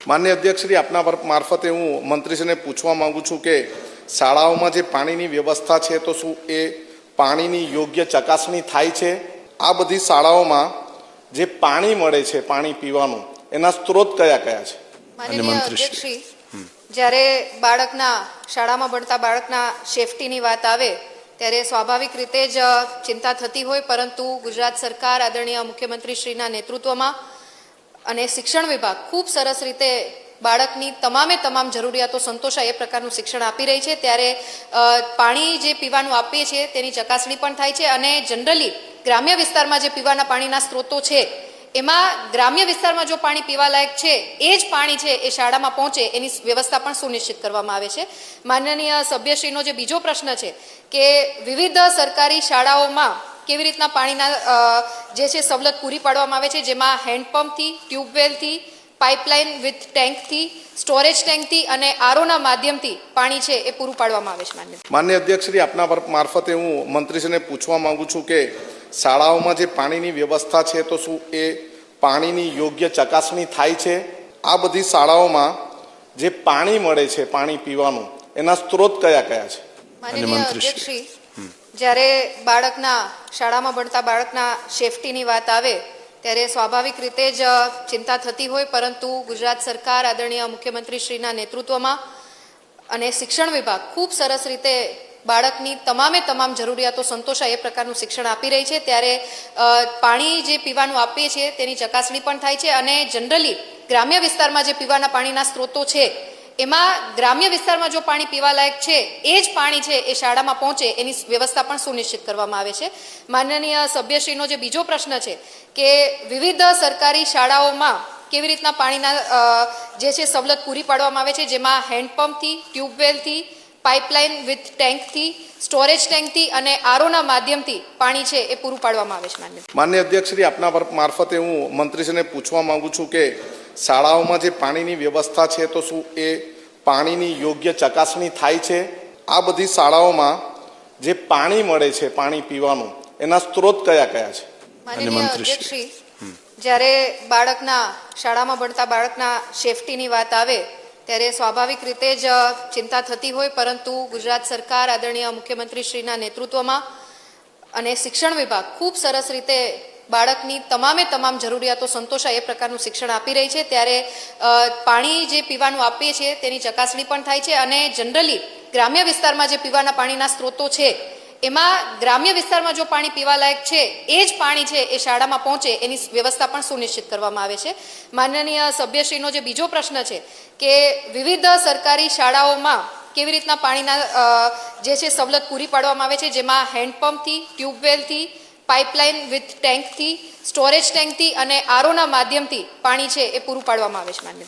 माननीय अध्यक्ष श्री अपना मार्फते हूँ मंत्री ने पूछवा मांगू छूँ कि शालाओं में जो पानी की व्यवस्था है तो शू ए पानी की योग्य चकासणी थाय छे? आ बधी शालाओं में जे पानी मळे छे पानी पीवानुं एना स्त्रोत कया कया छे? माननीय अध्यक्ष श्री જ્યારે બાળકના શાળામાં ભણતા બાળકના સેફટીની વાત આવે ત્યારે સ્વાભાવિક રીતે જ ચિંતા થતી હોય, પરંતુ ગુજરાત સરકાર આદરણીય મુખ્યમંત્રીશ્રીના નેતૃત્વમાં અને શિક્ષણ વિભાગ ખૂબ સરસ રીતે બાળકની તમામ જરૂરિયાતો સંતોષાય એ પ્રકારનું શિક્ષણ આપી રહી છે. ત્યારે પાણી જે પીવાનું આપીએ છીએ તેની ચકાસણી પણ થાય છે અને જનરલી ગ્રામ્ય વિસ્તારમાં જે પીવાના પાણીના સ્ત્રોતો છે એમાં ગ્રામ્ય વિસ્તારમાં જો પાણી પીવાલાયક છે એ જ પાણી છે એ શાળામાં પહોંચે એની વ્યવસ્થા પણ સુનિશ્ચિત કરવામાં આવે છે. માનનીય સભ્યશ્રીનો જે બીજો પ્રશ્ન છે કે વિવિધ સરકારી શાળાઓમાં કેવી રીતના પાણીના જે છે સવલત પૂરી પાડવામાં આવે છે, જેમાં હેન્ડપંપથી, ટ્યુબવેલથી, પાઇપલાઇન વિથ ટેન્કથી, સ્ટોરેજ ટેન્કથી અને આરઓના માધ્યમથી પાણી છે એ પૂરું પાડવામાં આવે છે. માનनीय अध्यक्ष श्री अपना मार्फते हूँ मंत्री ने पूछवा मांगू छूँ कि शालाओं में जो पानी की व्यवस्था है तो शू ए पानी की योग्य चकासणी थाय छे? आ बधी शालाओं में जे पानी मळे छे पानी पीवानुं एना स्त्रोत कया कया छे? माननीय अध्यक्ष श्री જ્યારે બાળકના શાળામાં ભણતા બાળકના સેફટીની વાત આવે ત્યારે સ્વાભાવિક રીતે જ ચિંતા થતી હોય, પરંતુ ગુજરાત સરકાર આદરણીય મુખ્યમંત્રીશ્રીના નેતૃત્વમાં અને શિક્ષણ વિભાગ ખૂબ સરસ રીતે બાળકની તમામ જરૂરિયાતો સંતોષાય એ પ્રકારનું શિક્ષણ આપી રહી છે. ત્યારે પાણી જે પીવાનું આપીએ છીએ તેની ચકાસણી પણ થાય છે અને જનરલી ગ્રામ્ય વિસ્તારમાં જે પીવાના પાણીના સ્ત્રોતો છે એમાં ગ્રામ્ય વિસ્તારમાં જો પાણી પીવાલાયક છે એ જ પાણી છે એ શાળામાં પહોંચે એની વ્યવસ્થા પણ સુનિશ્ચિત કરવામાં આવે છે. માનનીય સભ્યશ્રીનો જે બીજો પ્રશ્ન છે કે વિવિધ સરકારી શાળાઓમાં કેવી રીતના પાણીના જે છે સવલત પૂરી પાડવામાં આવે છે, જેમાં હેન્ડપંપથી, ટ્યુબવેલથી, પાઇપલાઇન વિથ ટેન્કથી, સ્ટોરેજ ટેન્કથી અને આરઓના માધ્યમથી પાણી છે એ પૂરું પાડવામાં આવે છે. माननीय अध्यक्ष श्री अपना मार्फते हूँ मंत्री ने पूछवा मांगू छूँ कि शालाओं में जो पानी की व्यवस्था है तो शू ए पानी की योग्य चकासणी थाय छे? आ बधी शालाओं में जे पानी मळे छे पानी पीवानुं एना स्त्रोत कया कया छे? माननीय अध्यक्ष श्री જ્યારે બાળકના શાળામાં ભણતા બાળકના સેફટીની વાત આવે ત્યારે સ્વાભાવિક રીતે જ ચિંતા થતી હોય, પરંતુ ગુજરાત સરકાર આદરણીય મુખ્યમંત્રીશ્રીના નેતૃત્વમાં અને શિક્ષણ વિભાગ ખૂબ સરસ રીતે બાળકની તમામ જરૂરિયાતો સંતોષાય એ પ્રકારનું શિક્ષણ આપી રહી છે. ત્યારે પાણી જે પીવાનું આપીએ છીએ તેની ચકાસણી પણ થાય છે અને જનરલી ગ્રામ્ય વિસ્તારમાં જે પીવાના પાણીના સ્ત્રોતો છે એમાં ગ્રામ્ય વિસ્તારમાં જો પાણી પીવાલાયક છે એ જ પાણી છે એ શાળામાં પહોંચે એની વ્યવસ્થા પણ સુનિશ્ચિત કરવામાં આવે છે. માનનીય સભ્યશ્રીનો જે બીજો પ્રશ્ન છે કે વિવિધ સરકારી શાળાઓમાં કેવી રીતના પાણીના જે છે સવલત પૂરી પાડવામાં આવે છે, જેમાં હેન્ડપંપથી, ટ્યુબવેલથી, પાઇપલાઇન વિથ ટેન્કથી, સ્ટોરેજ ટેન્કથી અને આરઓના માધ્યમથી પાણી છે એ પૂરું પાડવામાં આવે છે.